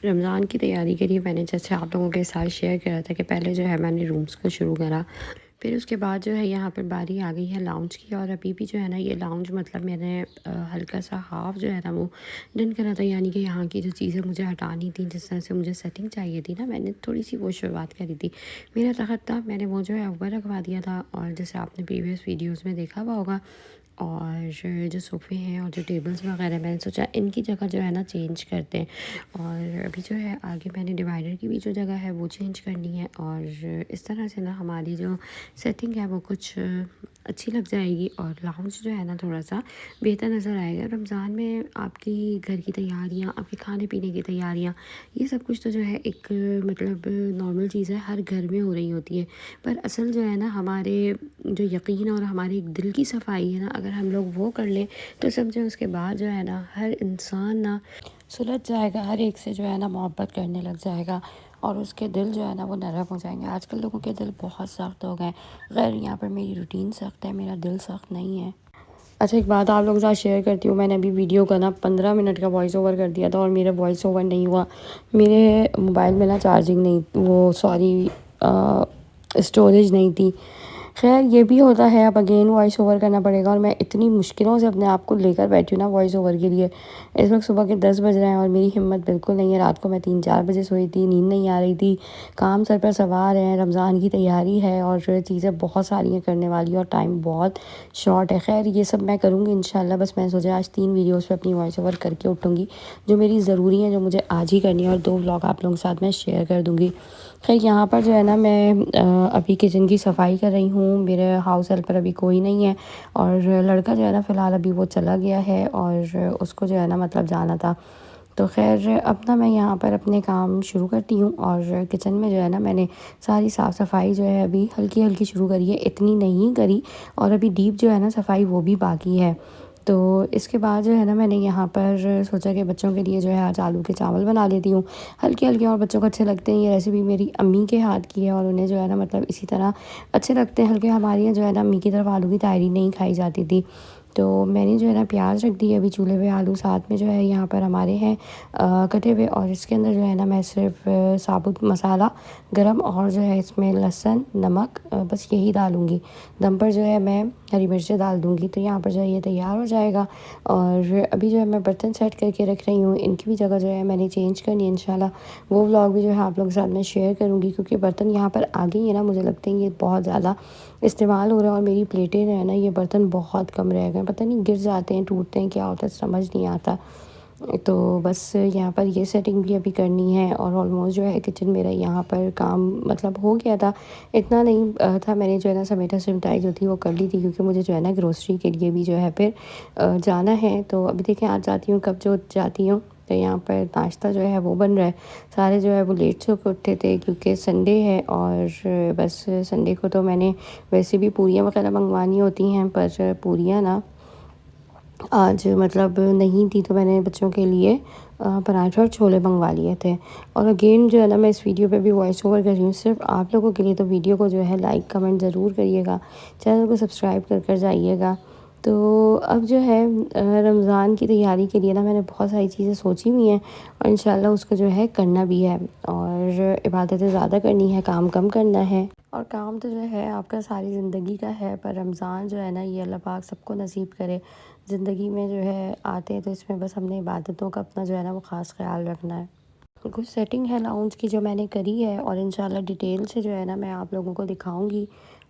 رمضان کی تیاری کے لیے میں نے جیسے آپ لوگوں کے ساتھ شیئر کرا تھا کہ پہلے جو ہے میں نے رومز کو شروع کرا، پھر اس کے بعد جو ہے یہاں پر باری آ گئی ہے لاؤنج کی، اور ابھی بھی جو ہے نا یہ لاؤنج مطلب میں نے ہلکا سا ہاف جو ہے نا وہ ڈن کرا تھا، یعنی کہ یہاں کی جو چیزیں مجھے ہٹانی تھیں، جس طرح سے مجھے سیٹنگ چاہیے تھی نا، میں نے تھوڑی سی وہ شروعات کری تھی۔ میرا تخت تھا، میں نے وہ جو ہے اوپر رکھوا دیا تھا، اور جیسے آپ نے پریویس ویڈیوز میں دیکھا ہوا ہوگا، اور جو صوفے ہیں اور جو ٹیبلز وغیرہ میں نے سوچا ان کی جگہ جو ہے نا چینج کرتے ہیں، اور ابھی جو ہے آگے میں نے ڈیوائڈر کی بھی جو جگہ ہے وہ چینج کرنی ہے، اور اس طرح سے نا ہماری جو سیٹنگ ہے وہ کچھ اچھی لگ جائے گی، اور لاؤنج جو ہے نا تھوڑا سا بہتر نظر آئے گا۔ رمضان میں آپ کی گھر کی تیاریاں، آپ کے کھانے پینے کی تیاریاں، یہ سب کچھ تو جو ہے ایک مطلب نارمل چیز ہے، ہر گھر میں ہو رہی ہوتی ہے، پر اصل جو ہے نا ہمارے جو یقین اور ہمارے دل کی صفائی ہے نا، اگر ہم لوگ وہ کر لیں تو سمجھیں اس کے بعد جو ہے نا ہر انسان نا سلجھ جائے گا، ہر ایک سے جو ہے نا محبت کرنے لگ جائے گا، اور اس کے دل جو ہے نا وہ نرم ہو جائیں گے۔ آج کل لوگوں کے دل بہت سخت ہو گئے ہیں، غیر یہاں پر میری روٹین سخت ہے، میرا دل سخت نہیں ہے۔ اچھا ایک بات آپ لوگوں کے ساتھ شیئر کرتی ہوں، میں نے ابھی ویڈیو کا نا 15 منٹ کا وائس اوور کر دیا تھا، اور میرا وائس اوور نہیں ہوا، میرے موبائل میں نا چارجنگ نہیں، وہ سوری اسٹوریج نہیں تھی۔ خیر یہ بھی ہوتا ہے، اب اگین وائس اوور کرنا پڑے گا، اور میں اتنی مشکلوں سے اپنے آپ کو لے کر بیٹھی ہوں نا وائس اوور کے لیے۔ اس وقت صبح کے 10 بج رہے ہیں اور میری ہمت بالکل نہیں ہے، رات کو میں 3-4 بجے سوئی تھی، نیند نہیں آ رہی تھی، کام سر پر سوار ہے، رمضان کی تیاری ہے، اور چیزیں بہت ساری ہیں کرنے والی، اور ٹائم بہت شارٹ ہے۔ خیر یہ سب میں کروں گی انشاءاللہ، بس میں سوچا آج 3 ویڈیوز پہ اپنی وائس اوور کر کے اٹھوں گی، جو میری ضروری ہیں، جو مجھے آج ہی کرنی ہے، اور 2 ولاگ آپ لوگوں کے ساتھ میں شیئر کر دوں گی۔ خیر یہاں پر جو ہے نا میں ابھی کچن کی صفائی کر رہی ہوں، میرے ہاؤس ہیلپر ابھی کوئی نہیں ہے، اور لڑکا جو ہے نا فی الحال ابھی وہ چلا گیا ہے، اور اس کو جو ہے نا مطلب جانا تھا، تو خیر اب نا میں یہاں پر اپنے کام شروع کرتی ہوں، اور کچن میں جو ہے نا میں نے ساری صاف صفائی جو ہے ابھی ہلکی ہلکی شروع کری ہے، اتنی نہیں کری، اور ابھی ڈیپ جو ہے نا صفائی وہ بھی باقی ہے۔ تو اس کے بعد جو ہے نا میں نے یہاں پر سوچا کہ بچوں کے لیے جو ہے آج آلو کے چاول بنا لیتی ہوں، ہلکے ہلکے، اور بچوں کو اچھے لگتے ہیں، یہ ریسیپی میری امی کے ہاتھ کی ہے، اور انہیں جو ہے نا مطلب اسی طرح اچھے لگتے ہیں ہلکے۔ ہمارے یہاں جو ہے نا امی کی طرف آلو کی تہری نہیں کھائی جاتی تھی، تو میں نے جو ہے نا پیاز رکھ دی ہے ابھی چولہے پہ، آلو ساتھ میں جو ہے یہاں پر ہمارے ہیں کٹے ہوئے، اور اس کے اندر جو ہے نا میں صرف ثابت مسالہ گرم، اور جو ہے اس میں لہسن، نمک، بس یہی ڈالوں گی، دم پر جو ہے میں ہری مرچیں ڈال دوں گی، تو یہاں پر جو ہے یہ تیار ہو جائے گا۔ اور ابھی جو ہے میں برتن سیٹ کر کے رکھ رہی ہوں، ان کی بھی جگہ جو ہے میں نے چینج کرنی ہے انشاءاللہ، وہ ولاگ بھی جو ہے آپ لوگوں کے ساتھ میں شیئر کروں گی، کیونکہ برتن یہاں پر آ گئی ہیں نا، مجھے لگتا ہے یہ بہت زیادہ استعمال ہو رہا ہے، اور میری پلیٹیں جو ہے نا یہ برتن بہت کم رہ گئے ہیں، پتہ نہیں گر جاتے ہیں، ٹوٹتے ہیں، کیا ہوتا ہے سمجھ نہیں آتا۔ تو بس یہاں پر یہ سیٹنگ بھی ابھی کرنی ہے، اور آلموسٹ جو ہے کچن میرا یہاں پر کام مطلب ہو گیا تھا، اتنا نہیں تھا، میں نے جو ہے نا سمیٹا سمٹائی جو تھی وہ کر لی تھی، کیونکہ مجھے جو ہے نا گروسری کے لیے بھی جو ہے پھر جانا ہے، تو ابھی دیکھیں آج جاتی ہوں، کب جو جاتی ہوں، تو یہاں پر ناشتہ جو ہے وہ بن رہا ہے، سارے جو ہے وہ لیٹ سے اٹھے تھے کیونکہ سنڈے ہے، اور بس سنڈے کو تو میں نے ویسے بھی پوریاں وغیرہ منگوانی ہوتی ہیں، پر پوریاں نا آج مطلب نہیں تھی، تو میں نے بچوں کے لیے پراٹھے اور چھولے منگوا لیے تھے۔ اور اگین جو ہے نا میں اس ویڈیو پہ بھی وائس اوور کر رہی ہوں صرف آپ لوگوں کے لیے، تو ویڈیو کو جو ہے لائک کمنٹ ضرور کریے گا، چینل کو سبسکرائب کر کر جائیے گا۔ تو اب جو ہے رمضان کی تیاری کے لیے نا میں نے بہت ساری چیزیں سوچی ہوئی ہیں، اور انشاءاللہ اس کو جو ہے کرنا بھی ہے، اور عبادتیں زیادہ کرنی ہے، کام کم کرنا ہے، اور کام تو جو ہے آپ کا ساری زندگی کا ہے، پر رمضان جو ہے نا یہ اللہ پاک سب کو نصیب کرے، زندگی میں جو ہے آتے ہیں تو اس میں بس ہم نے عبادتوں کا اپنا جو ہے نا وہ خاص خیال رکھنا ہے۔ کچھ سیٹنگ ہے لاؤنج کی جو میں نے کری ہے، اور انشاءاللہ ڈیٹیل سے جو ہے نا میں آپ لوگوں کو دکھاؤں گی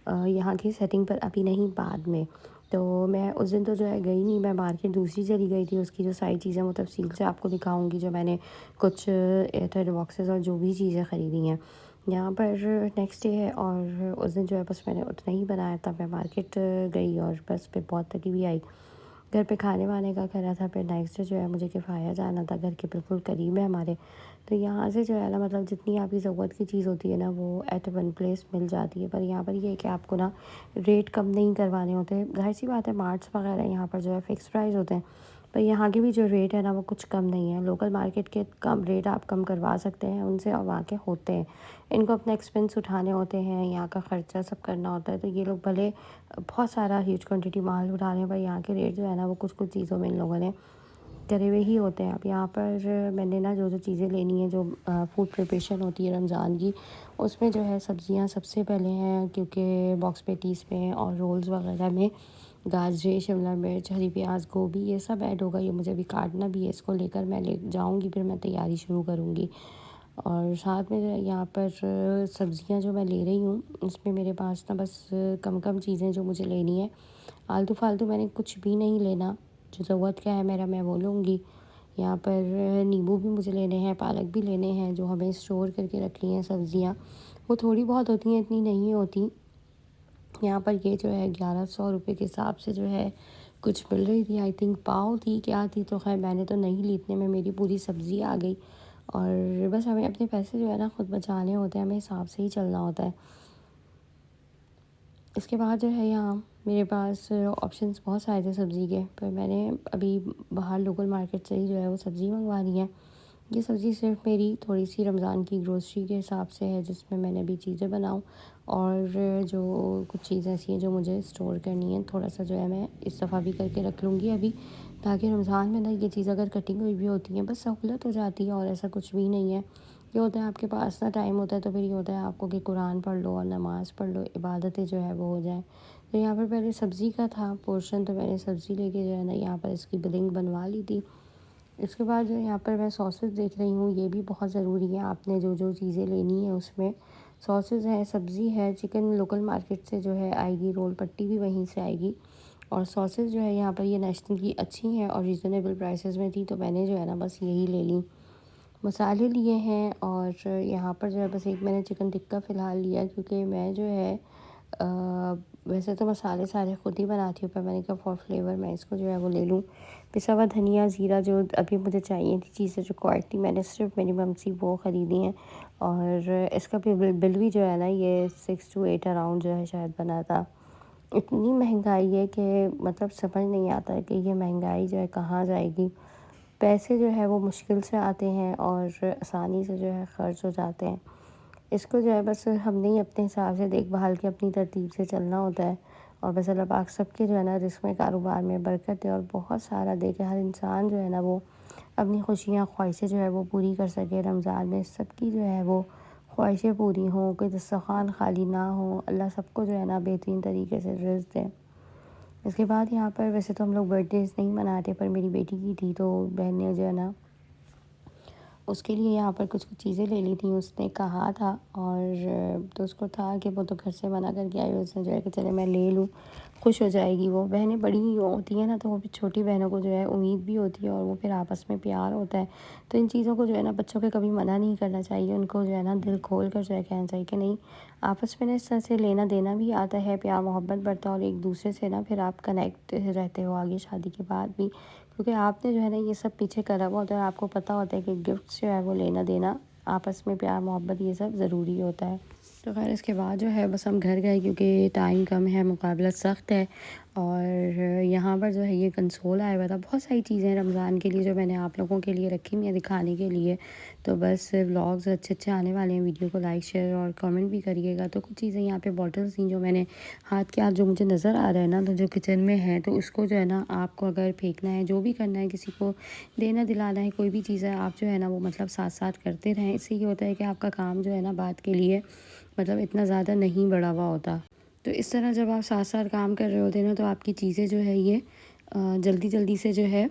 یہاں کی سیٹنگ، پر ابھی نہیں بعد میں۔ تو میں اس دن تو جو ہے گئی نہیں، میں مارکیٹ دوسری چلی گئی تھی، اس کی جو ساری چیزیں وہ تفصیل سے آپ کو دکھاؤں گی، جو میں نے کچھ ایئر باکسز اور جو بھی چیزیں خریدی ہیں یہاں پر۔ نیکسٹ ڈے ہے، اور اس دن جو ہے بس میں نے اتنا ہی بنایا تھا، میں مارکیٹ گئی اور بس پھر بہت تھکی بھی آئی، گھر پہ کھانے وانے کا کرا تھا، پھر نیکسٹ ڈے جو ہے مجھے کفایہ جانا تھا، گھر کے بالکل قریب ہے ہمارے، تو یہاں سے جو ہے نا مطلب جتنی آپ کی ضرورت کی چیز ہوتی ہے نا وہ ایٹ ون پلیس مل جاتی ہے، پر یہاں پر یہ ہے کہ آپ کو نا ریٹ کم نہیں کروانے ہوتے، ظاہر سی بات ہے مارٹس وغیرہ یہاں پر جو ہے فکس پرائز ہوتے ہیں، پر یہاں کے بھی جو ریٹ ہے نا وہ کچھ کم نہیں ہے، لوکل مارکیٹ کے کم ریٹ آپ کم کروا سکتے ہیں ان سے، اور وہاں کے ہوتے ہیں، ان کو اپنے ایکسپینس اٹھانے ہوتے ہیں، یہاں کا خرچہ سب کرنا ہوتا ہے، تو یہ لوگ بھلے بہت سارا ہیوج کوانٹٹی مال اٹھا رہے ہیں، پر یہاں کے ریٹ جو ہے نا وہ کچھ کچھ چیزوں میں ان لوگوں نے کرے ہوئے ہی ہوتے ہیں۔ اب یہاں پر میں نے نا جو چیزیں لینی ہیں، جو فوڈ پریپریشن ہوتی ہے رمضان کی، اس میں جو ہے سبزیاں سب سے پہلے ہیں، کیونکہ باکس پیٹیز میں اور رولز وغیرہ میں گاجر، شملہ مرچ، ہری پیاز، گوبھی یہ سب ایڈ ہوگا۔ یہ مجھے ابھی کاٹنا بھی ہے، اس کو لے کر میں لے جاؤں گی، پھر میں تیاری شروع کروں گی۔ اور ساتھ میں جو ہے یہاں پر سبزیاں جو میں لے رہی ہوں، اس میں میرے پاس نا بس کم چیزیں جو مجھے لینی ہے، آلتو فالتو میں نے کچھ بھی نہیں لینا، جو ضرورت کا ہے میرا میں وہ لوں گی۔ یہاں پر نیمبو بھی مجھے لینے ہیں، پالک بھی لینے ہیں، جو ہمیں اسٹور کر کے رکھنی ہیں سبزیاں، وہ تھوڑی بہت ہوتی ہیں، اتنی نہیں ہوتی۔ یہاں پر یہ جو ہے 1100 روپے کے حساب سے جو ہے کچھ مل رہی تھی، آئی تھنک پاؤ تھی کیا تھی، تو خیر میں نے تو نہیں لی، اتنے میں میری پوری سبزی آ گئی۔ اور بس ہمیں اپنے پیسے جو ہے نا خود بچانے ہوتے ہیں، ہمیں حساب سے ہی چلنا ہوتا ہے۔ اس کے بعد جو ہے یہاں میرے پاس آپشنس بہت سارے تھے سبزی کے، پر میں نے ابھی باہر لوکل مارکیٹ سے ہی جو ہے وہ سبزی منگوانی ہے۔ یہ سبزی صرف میری تھوڑی سی رمضان کی گروسری کے حساب سے ہے، جس میں نے ابھی چیزیں بناؤں، اور جو کچھ چیزیں ایسی ہیں جو مجھے اسٹور کرنی ہیں، تھوڑا سا جو ہے میں اس دفعہ بھی کر کے رکھ لوں گی ابھی، تاکہ رمضان میں نا یہ چیز اگر کٹنگ ہوئی بھی ہوتی ہیں بس سہولت ہو جاتی ہے، اور ایسا کچھ بھی نہیں ہے۔ یہ ہوتا ہے آپ کے پاس نا ٹائم ہوتا ہے تو پھر یہ ہوتا ہے آپ کو کہ قرآن پڑھ لو اور نماز پڑھ لو، عبادتیں جو ہے وہ ہو جائیں۔ تو یہاں پر پہلے سبزی کا تھا پورشن، تو میں نے سبزی لے کے جو ہے نا یہاں پر اس کی بلنگ بنوا لی تھی۔ اس کے بعد جو یہاں پر میں ساسز دیکھ رہی ہوں، یہ بھی بہت ضروری ہے، آپ نے جو چیزیں لینی ہیں اس میں ساسز ہے، سبزی ہے، چکن لوکل مارکیٹ سے جو ہے آئے گی، رول پٹی بھی وہیں سے آئے گی، اور ساسز جو ہے یہاں پر یہ نیشنل کی اچھی ہیں اور ریزنیبل پرائسز میں تھی، تو میں نے جو ہے نا بس یہی لے لی۔ مسالے لیے ہیں، اور یہاں پر جو ہے بس ایک میں نے چکن ٹکا فی الحال لیا، کیونکہ میں جو ہے ویسے تو مسالے سارے خود ہی بناتی ہوں، پر میں نے کہا فار فلیور میں اس کو جو ہے وہ لے لوں۔ پسا ہوا دھنیا، زیرہ جو ابھی مجھے چاہیے تھی چیزیں جو کوالٹی، میں نے صرف منیمم سی وہ خریدی ہیں، اور اس کا بل بھی جو ہے نا یہ 6 to 8 اراؤنڈ جو ہے شاید بنا تھا۔ اتنی مہنگائی ہے کہ مطلب سمجھ نہیں آتا ہے کہ یہ مہنگائی جو ہے کہاں جائے گی۔ پیسے جو ہے وہ مشکل سے آتے ہیں اور آسانی سے جو ہے خرچ ہو جاتے ہیں۔ اس کو جو ہے بس ہم نے ہی اپنے حساب سے دیکھ بھال کے اپنی ترتیب سے چلنا ہوتا ہے، اور بس اللہ پاک سب کے جو ہے نا رزق میں، کاروبار میں برکت ہے، اور بہت سارا دے کہ ہر انسان جو ہے نا وہ اپنی خوشیاں، خواہشیں جو ہے وہ پوری کر سکے رمضان میں، سب کی جو ہے وہ خواہشیں پوری ہوں، کوئی دسترخوان خالی نہ ہو، اللہ سب کو جو ہے نا بہترین طریقے سے رزق دے۔ اس کے بعد یہاں پر ویسے تو ہم لوگ برتھ ڈیز نہیں مناتے، پر میری بیٹی کی تھی تو بہن نے جو ہے نا اس کے لیے یہاں پر کچھ چیزیں لے لی تھیں، اس نے کہا تھا، اور تو اس کو تھا کہ وہ تو گھر سے منع کر کے آئی، اس نے جو ہے کہ چلے میں لے لوں، خوش ہو جائے گی وہ۔ بہنیں بڑی ہوتی ہیں نا تو وہ پھر چھوٹی بہنوں کو جو ہے امید بھی ہوتی ہے، اور وہ پھر آپس میں پیار ہوتا ہے، تو ان چیزوں کو جو ہے نا بچوں کے کبھی منع نہیں کرنا چاہیے، ان کو جو ہے نا دل کھول کر جو ہے کہنا چاہیے کہ نہیں، آپس میں نا اس طرح سے لینا دینا بھی آتا ہے، پیار محبت بڑھتا ہے، اور ایک دوسرے سے نا پھر آپ کنیکٹ رہتے ہو آگے شادی کے بعد بھی، کیونکہ آپ نے جو ہے نا یہ سب پیچھے کرا ہوا ہوتا ہے، آپ کو پتہ ہوتا ہے کہ گفٹس جو ہے وہ لینا دینا، آپس میں پیار محبت یہ سب ضروری ہوتا ہے۔ تو خیر اس کے بعد جو ہے بس ہم گھر گئے، کیونکہ ٹائم کم ہے، مقابلہ سخت ہے، اور یہاں پر جو ہے یہ کنسول آیا ہوا تھا، بہت ساری چیزیں رمضان کے لیے جو میں نے آپ لوگوں کے لیے رکھی ہوئی ہیں دکھانے کے لیے، تو بس ولاگز اچھے آنے والے ہیں، ویڈیو کو لائک شیئر اور کمنٹ بھی کریے گا۔ تو کچھ چیزیں یہاں پہ بوٹلس تھیں جو میں نے ہاتھ کے ہاتھ جو مجھے نظر آ رہا ہے نا، تو جو کچن میں ہے، تو اس کو جو ہے نا آپ کو اگر پھینکنا ہے، جو بھی کرنا ہے، کسی کو دینا دلانا ہے، کوئی بھی چیز ہے، آپ جو ہے نا وہ مطلب ساتھ ساتھ کرتے رہیں، اس سے یہ ہوتا ہے کہ آپ کا کام جو ہے نا بعد کے لیے مطلب اتنا زیادہ نہیں بڑھا ہوا ہوتا۔ تو اس طرح جب آپ ساتھ ساتھ کام کر رہے ہوتے ہیں نا، تو آپ کی چیزیں جو ہے یہ جلدی سے جو ہے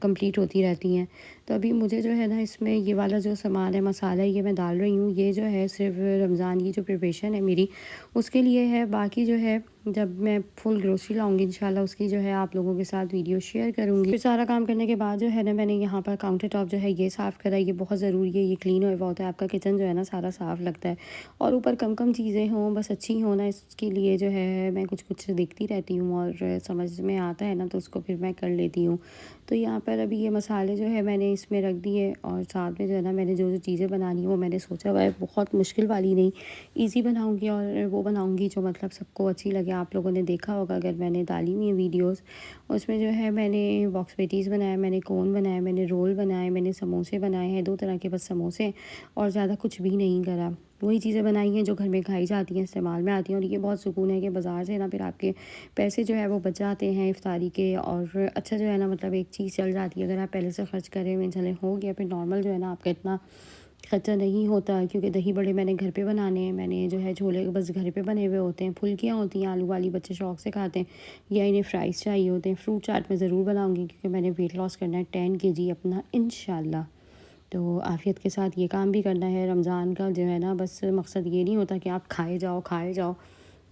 کمپلیٹ ہوتی رہتی ہیں۔ تو ابھی مجھے جو ہے نا اس میں یہ والا جو سامان ہے، مسالہ یہ میں ڈال رہی ہوں، یہ جو ہے صرف رمضان کی جو پریپریشن ہے میری اس کے لیے ہے، باقی جو ہے جب میں فل گروسری لاؤں گی انشاءاللہ اس کی جو ہے آپ لوگوں کے ساتھ ویڈیو شیئر کروں گی۔ پھر سارا کام کرنے کے بعد جو ہے نا میں نے یہاں پر کاؤنٹر ٹاپ جو ہے یہ صاف کرا، یہ بہت ضروری ہے، یہ کلین ہوا ہوتا ہے، آپ کا کچن جو ہے نا سارا صاف لگتا ہے، اور اوپر کم چیزیں ہوں، بس اچھی ہوں نا، اس کے لیے جو ہے میں کچھ دیکھتی رہتی ہوں، اور سمجھ میں آتا ہے نا تو اس کو پھر میں کر لیتی ہوں۔ تو یہاں پر ابھی یہ مسالے جو ہے میں نے اس میں رکھ دیے، اور ساتھ میں جو ہے نا میں نے جو چیزیں بنانی ہیں وہ میں نے سوچا ہوا ہے، بہت مشکل والی نہیں، ایزی بناؤں گی، اور وہ بناؤں گی جو مطلب سب کو اچھی لگے۔ آپ لوگوں نے دیکھا ہوگا اگر میں نے ڈالی ہوئی ہیں ویڈیوز، اس میں جو ہے میں نے باکس پیٹیز بنایا، میں نے کون بنایا، میں نے رول بنائے، میں نے سموسے بنائے ہیں، 2 طرح کے بس سموسے، اور زیادہ کچھ بھی نہیں کرا۔ وہی چیزیں بنائی ہیں جو گھر میں کھائی جاتی ہیں، استعمال میں آتی ہیں، اور یہ بہت سکون ہے کہ بازار سے نا پھر آپ کے پیسے جو ہے وہ بچ جاتے ہیں افطاری کے، اور اچھا جو ہے نا مطلب ایک چیز چل جاتی ہے۔ اگر آپ پہلے سے خرچ کرے ہوئے چلے ہو گیا، پھر نارمل جو ہے نا آپ کا اتنا خرچہ نہیں ہوتا، کیونکہ دہی بڑے میں نے گھر پہ بنانے ہیں، میں نے جو ہے چھولے بس گھر پہ بنے ہوئے ہوتے ہیں، پھلکیاں ہوتی ہیں آلو والی، بچے شوق سے کھاتے ہیں، یا انہیں فرائز چاہیے ہوتے ہیں۔ فروٹ چاٹ میں ضرور بناؤں گی کیونکہ میں نے ویٹ لاس کرنا ہے 10 kg اپنا انشاءاللہ، تو عافیت کے ساتھ یہ کام بھی کرنا ہے۔ رمضان کا جو ہے نا بس مقصد یہ نہیں ہوتا کہ آپ کھائے جاؤ کھائے جاؤ،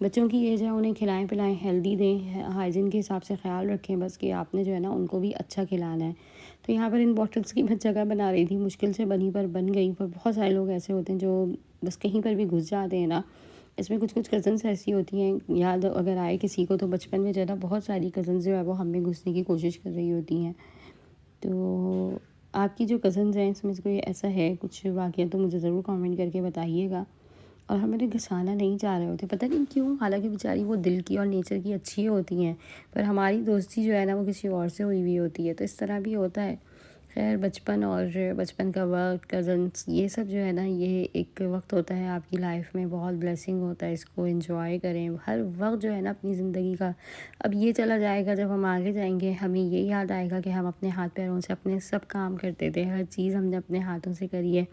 بچوں کی ایج ہے، انہیں کھلائیں پلائیں، ہیلدی دیں، ہائیجین کے حساب سے خیال رکھیں، بس کہ آپ نے جو ہے نا ان کو بھی اچھا کھلانا ہے۔ تو یہاں پر ان بوٹلس کی میں جگہ بنا رہی تھی، مشکل سے بنی پر بن گئی، پر بہت سارے لوگ ایسے ہوتے ہیں جو بس کہیں پر بھی گھس جاتے ہیں نا۔ اس میں کچھ کزنس ایسی ہوتی ہیں، یاد اگر آئے کسی کو تو بچپن میں جو ہے نا بہت ساری کزنس جو ہے وہ ہم میں گھسنے کی کوشش کر رہی ہوتی ہیں۔ تو آپ کی جو کزنز ہیں اس میں سے کوئی ایسا ہے کچھ واقعہ تو مجھے ضرور کامنٹ کر کے بتائیے گا۔ اور ہمیں گھسانا نہیں چاہ رہے ہوتے، پتہ نہیں کیوں، حالانکہ بیچاری وہ دل کی اور نیچر کی اچھی ہوتی ہیں، پر ہماری دوستی جو ہے نا وہ کسی اور سے ہوئی ہوئی ہوتی ہے، تو اس طرح بھی ہوتا ہے۔ خیر بچپن اور بچپن کا وقت، کزنس، یہ سب جو ہے نا یہ ایک وقت ہوتا ہے آپ کی لائف میں، بہت بلیسنگ ہوتا ہے، اس کو انجوائے کریں۔ ہر وقت جو ہے نا اپنی زندگی کا، اب یہ چلا جائے گا جب ہم آگے جائیں گے، ہمیں یہ یاد آئے گا کہ ہم اپنے ہاتھ پیروں سے اپنے سب کام کرتے تھے، ہر چیز ہم نے اپنے ہاتھوں سے کری ہے۔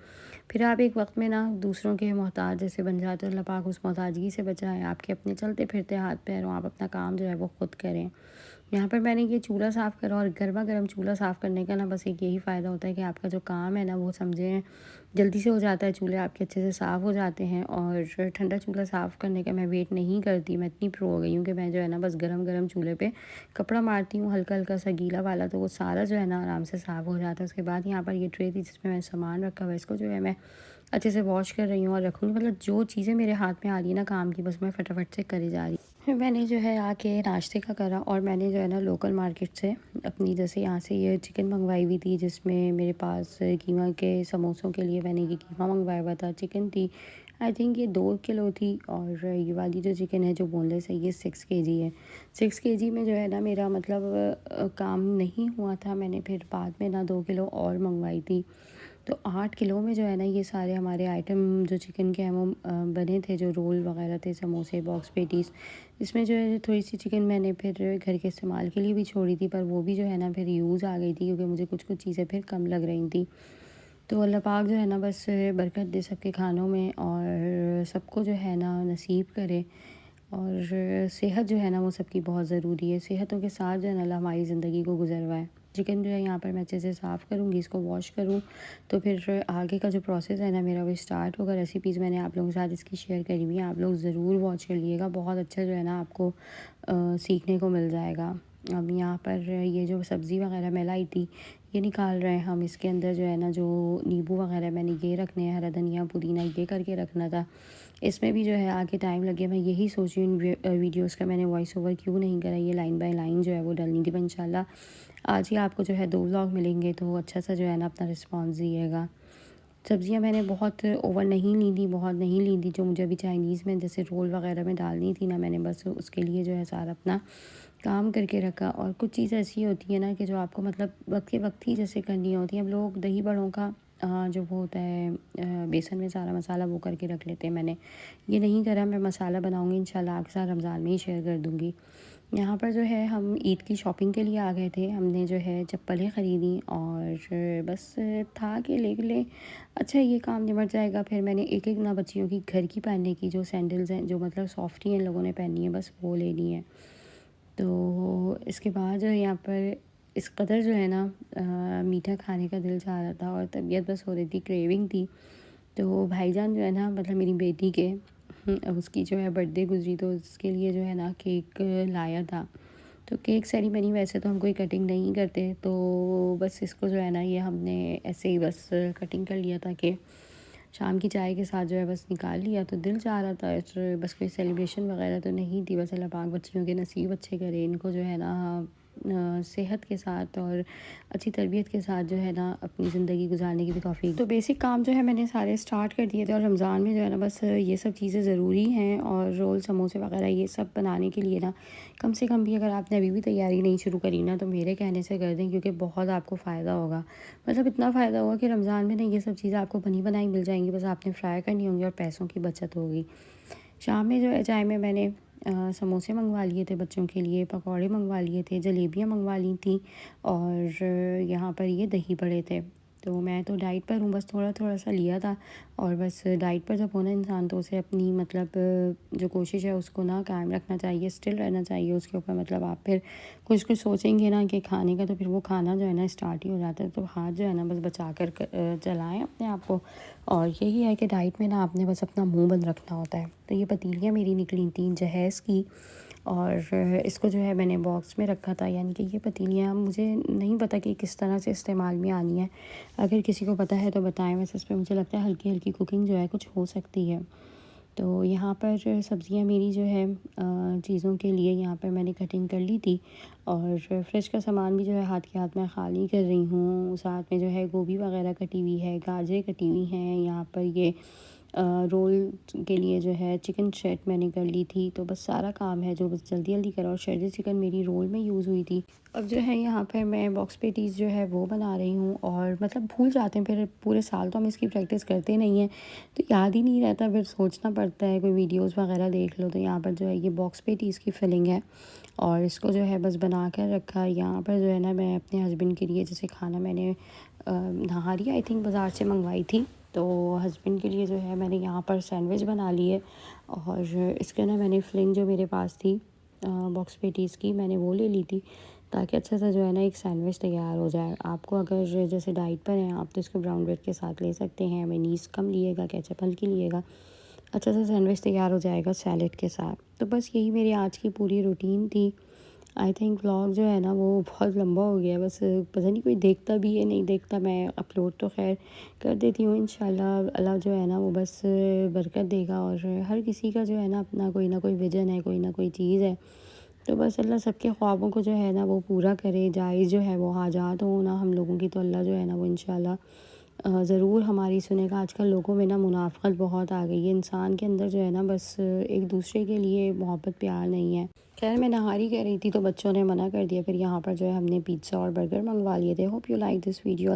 پھر آپ ایک وقت میں نا دوسروں کے محتاج جیسے بن جاتے ہیں، اللہ پاک اس محتاجگی سے بچائے، آپ کے اپنے چلتے پھرتے ہاتھ پیر ہوں، آپ اپنا کام جو ہے وہ خود کریں۔ یہاں پر میں نے یہ چولہا صاف کرا، اور گرما گرم چولہا صاف کرنے کا نا بس ایک یہی فائدہ ہوتا ہے کہ آپ کا جو کام ہے نا وہ سمجھیں جلدی سے ہو جاتا ہے، چولہے آپ کے اچھے سے صاف ہو جاتے ہیں، اور ٹھنڈا چولہا صاف کرنے کا میں ویٹ نہیں کرتی، میں اتنی پرو ہو گئی ہوں کہ میں جو ہے نا بس گرم گرم چولہے پہ کپڑا مارتی ہوں ہلکا ہلکا سا گیلا والا، تو وہ سارا جو ہے نا آرام سے صاف ہو جاتا ہے۔ اس کے بعد یہاں پر یہ ٹرے تھی جس میں میں سامان رکھا ہوا ہے، اس کو جو ہے میں اچھے سے واش کر رہی ہوں اور رکھوں گی، مطلب جو چیزیں میرے ہاتھ میں آ رہی ہیں نا کام کی، بس میں فٹافٹ سے کرے جا رہی ہوں۔ میں نے جو ہے آ کے ناشتے کا کرا، اور میں نے جو ہے نا لوکل مارکیٹ سے اپنی جیسے یہاں سے یہ چکن منگوائی ہوئی تھی، جس میں میرے پاس قیمہ کے سموسوں کے لیے میں نے یہ قیمہ منگوایا ہوا تھا، چکن تھی آئی تھنک یہ 2 کلو تھی، اور یہ والی جو چکن ہے جو بون لیس ہے یہ 6 kg ہے۔ 6 kg میں جو ہے نا میرا مطلب کام نہیں ہوا تھا، میں نے پھر بعد میں نا 2 کلو اور منگوائی تھی، تو 8 کلو میں جو ہے نا یہ سارے ہمارے آئٹم جو چکن کے ہیں وہ بنے تھے، جو رول وغیرہ تھے، سموسے، باکس پیٹیز۔ اس میں جو ہے تھوڑی سی چکن میں نے پھر گھر کے استعمال کے لیے بھی چھوڑی تھی، پر وہ بھی جو ہے نا پھر یوز آ گئی تھی، کیونکہ مجھے کچھ چیزیں پھر کم لگ رہی تھیں۔ تو اللہ پاک جو ہے نا بس برکت دے سب کے کھانوں میں، اور سب کو جو ہے نا نصیب کرے، اور صحت جو ہے نا وہ سب کی بہت ضروری ہے، صحتوں کے ساتھ جو ہے نا اللہ ہماری زندگی کو گزروائے۔ چکن جو ہے یہاں پر میں اچھے سے صاف کروں گی، اس کو واش کروں، تو پھر آگے کا جو پروسیس ہے نا میرا وہ اسٹارٹ ہوگا۔ ریسیپیز میں نے آپ لوگوں کے ساتھ اس کی شیئر کری ہوئی ہیں، آپ لوگ ضرور واچ کر لیے گا، بہت اچھا جو ہے نا آپ کو سیکھنے کو مل جائے گا۔ اب یہاں پر یہ جو سبزی وغیرہ میں لائی تھی یہ نکال رہے ہیں ہم، اس کے اندر جو ہے نا جو نیبو وغیرہ میں نے یہ رکھنے ہیں، ہرا دھنیا پودینہ یہ کر کے رکھنا تھا، اس میں بھی جو ہے آگے ٹائم لگے، میں یہی سوچ رہی ہوں ویڈیوز کا میں نے وائس اوور کیوں نہیں کرا، یہ لائن بائی لائن جو ہے وہ ڈلنی تھی، انشاءاللہ آج ہی آپ کو جو ہے 2 ولاگ ملیں گے، تو اچھا سا جو ہے نا اپنا رسپانس دیے گا۔ سبزیاں میں نے بہت اوور نہیں لی تھی، بہت نہیں لی تھی، جو مجھے ابھی چائنیز میں جیسے رول وغیرہ میں ڈالنی تھی نا، میں نے بس اس کے لیے جو ہے سارا اپنا کام کر کے رکھا۔ اور کچھ چیز ایسی ہوتی ہے نا کہ جو آپ کو مطلب وقت کے وقت ہی جیسے کرنی ہوتی ہیں، اب لوگ دہی بڑوں کا جو وہ ہوتا ہے بیسن میں سارا مسالہ وہ کر کے رکھ لیتے ہیں، میں نے یہ نہیں کرا، میں مسالہ بناؤں گی انشاءاللہ آپ کے ساتھ رمضان میں ہی شیئر کر دوں گی۔ یہاں پر جو ہے ہم عید کی شاپنگ کے لیے آ گئے تھے، ہم نے جو ہے چپلیں خریدی، اور بس تھا کہ لے لیں، اچھا یہ کام نمٹ جائے گا۔ پھر میں نے ایک نا بچیوں کی گھر کی پہننے کی جو سینڈلز ہیں، جو مطلب سافٹ ہی ان لوگوں نے پہنی ہیں، بس وہ لینی ہے۔ تو اس کے بعد جو ہے یہاں پر اس قدر جو ہے نا میٹھا کھانے کا دل چاہ رہا تھا، اور طبیعت بس ہو رہی تھی، کریونگ تھی، تو بھائی جان جو ہے نا مطلب میری بیٹی کے اس کی جو ہے برتھ ڈے گزری، تو اس کے لیے جو ہے نا کیک لایا تھا، تو کیک سیریمنی ویسے تو ہم کوئی کٹنگ نہیں کرتے، تو بس اس کو جو ہے نا یہ ہم نے ایسے ہی بس کٹنگ کر لیا تھا کہ شام کی چائے کے ساتھ جو ہے بس نکال لیا، تو دل چاہ رہا تھا، بس کوئی سیلیبریشن وغیرہ تو نہیں تھی، بس اللہ پاک بچیوں کے نصیب اچھے کرے، ان کو جو ہے نا صحت کے ساتھ اور اچھی تربیت کے ساتھ جو ہے نا اپنی زندگی گزارنے کی بھی توفیق۔ تو بیسک کام جو ہے میں نے سارے سٹارٹ کر دیے تھے، اور رمضان میں جو ہے نا بس یہ سب چیزیں ضروری ہیں، اور رول سموسے وغیرہ یہ سب بنانے کے لیے نا کم سے کم بھی اگر آپ نے ابھی بھی تیاری نہیں شروع کری نا تو میرے کہنے سے کر دیں، کیونکہ بہت آپ کو فائدہ ہوگا۔ مطلب اتنا فائدہ ہوگا کہ رمضان میں نا یہ سب چیزیں آپ کو بنی بنائی مل جائیں گی، بس آپ نے فرائی کرنی ہوں گی اور پیسوں کی بچت ہوگی۔ شام میں جو ہے چائے میں نے سموسے منگوا لیے تھے بچوں کے لیے، پکوڑے منگوا لیے تھے، جلیبیاں منگوا لی تھیں، اور یہاں پر یہ دہی بڑے تھے۔ تو میں تو ڈائٹ پر ہوں، بس تھوڑا تھوڑا سا لیا تھا، اور بس ڈائٹ پر جب ہونا انسان تو اسے اپنی مطلب جو کوشش ہے اس کو نا قائم رکھنا چاہیے، اسٹل رہنا چاہیے اس کے اوپر۔ مطلب آپ پھر کچھ سوچیں گے نا کہ کھانے کا، تو پھر وہ کھانا جو ہے نا اسٹارٹ ہی ہو جاتا ہے۔ تو ہاتھ جو ہے نا بس بچا کر چلائیں اپنے آپ کو، اور یہی ہے کہ ڈائٹ میں نا آپ نے بس اپنا منہ بند رکھنا ہوتا ہے۔ تو یہ پتیلیاں میری نکلی تھیں جہیز کی، اور اس کو جو ہے میں نے باکس میں رکھا تھا، یعنی کہ یہ پتیلیاں مجھے نہیں پتہ کہ کس طرح سے استعمال میں آنی ہے، اگر کسی کو پتہ ہے تو بتائیں۔ ویسے اس پہ مجھے لگتا ہے ہلکی ہلکی کوکنگ جو ہے کچھ ہو سکتی ہے۔ تو یہاں پر سبزیاں میری جو ہے چیزوں کے لیے یہاں پر میں نے کٹنگ کر لی تھی، اور فریج کا سامان بھی جو ہے ہاتھ کے ہاتھ میں خالی کر رہی ہوں۔ ساتھ میں جو ہے گوبھی وغیرہ کٹی ہوئی ہے، گاجریں کٹی ہوئی ہیں، یہاں پر یہ رول کے لیے جو ہے چکن شیٹ میں نے کر لی تھی۔ تو بس سارا کام ہے جو بس جلدی جلدی کرا، اور شریڈر چکن میری رول میں یوز ہوئی تھی۔ اب جو ہے یہاں پہ میں باکس پیٹیز جو ہے وہ بنا رہی ہوں، اور مطلب بھول جاتے ہیں پھر، پورے سال تو ہم اس کی پریکٹس کرتے نہیں ہیں تو یاد ہی نہیں رہتا، پھر سوچنا پڑتا ہے، کوئی ویڈیوز وغیرہ دیکھ لو۔ تو یہاں پر جو ہے یہ باکس پیٹیز کی فلنگ ہے، اور اس کو جو ہے بس بنا کر رکھا۔ یہاں پر جو ہے نا میں اپنے ہسبینڈ کے لیے جیسے کھانا میں نے نہاری آئی تھنک بازار سے منگوائی تھی، تو ہسبینڈ کے لیے جو ہے میں نے یہاں پر سینڈوچ بنا لی ہے، اور اس کے نا میں نے فلنگ جو میرے پاس تھی باکس پیٹیز کی میں نے وہ لے لی تھی، تاکہ اچھا سا جو ہے نا ایک سینڈوچ تیار ہو جائے۔ آپ کو اگر جیسے ڈائٹ پر ہیں آپ تو اس کو براؤن بریڈ کے ساتھ لے سکتے ہیں، مینیز کم لیے گا، کیچپ ہلکی لیے گا، اچھا سا سینڈوچ تیار ہو جائے گا سیلڈ کے ساتھ۔ تو بس یہی میری آج کی پوری روٹین تھی۔ آئی تھنک ولاگ جو ہے نا وہ بہت لمبا ہو گیا ہے، بس پتہ نہیں کوئی دیکھتا بھی ہے نہیں دیکھتا، میں اپلوڈ تو خیر کر دیتی ہوں انشاءاللہ۔ اللہ جو ہے نا وہ بس برکت دے گا، اور ہر کسی کا جو ہے نا اپنا کوئی نہ کوئی ویژن ہے، کوئی نہ کوئی چیز ہے، تو بس اللہ سب کے خوابوں کو جو ہے نا وہ پورا کرے۔ جائز جو ہے وہ حاجات ہوں نا ہم لوگوں کی، تو اللہ جو ہے نا وہ انشاءاللہ ضرور ہماری سنے گا۔ آج کل لوگوں میں نا منافقت بہت آ گئی ہے، انسان کے اندر جو ہے نا بس ایک دوسرے کے لیے محبت پیار نہیں ہے۔ خیر میں نہاری کہہ رہی تھی تو بچوں نے منع کر دیا، پھر یہاں پر جو ہے ہم نے پیزا اور برگر منگوا لیے تھے۔ Hope you like this video.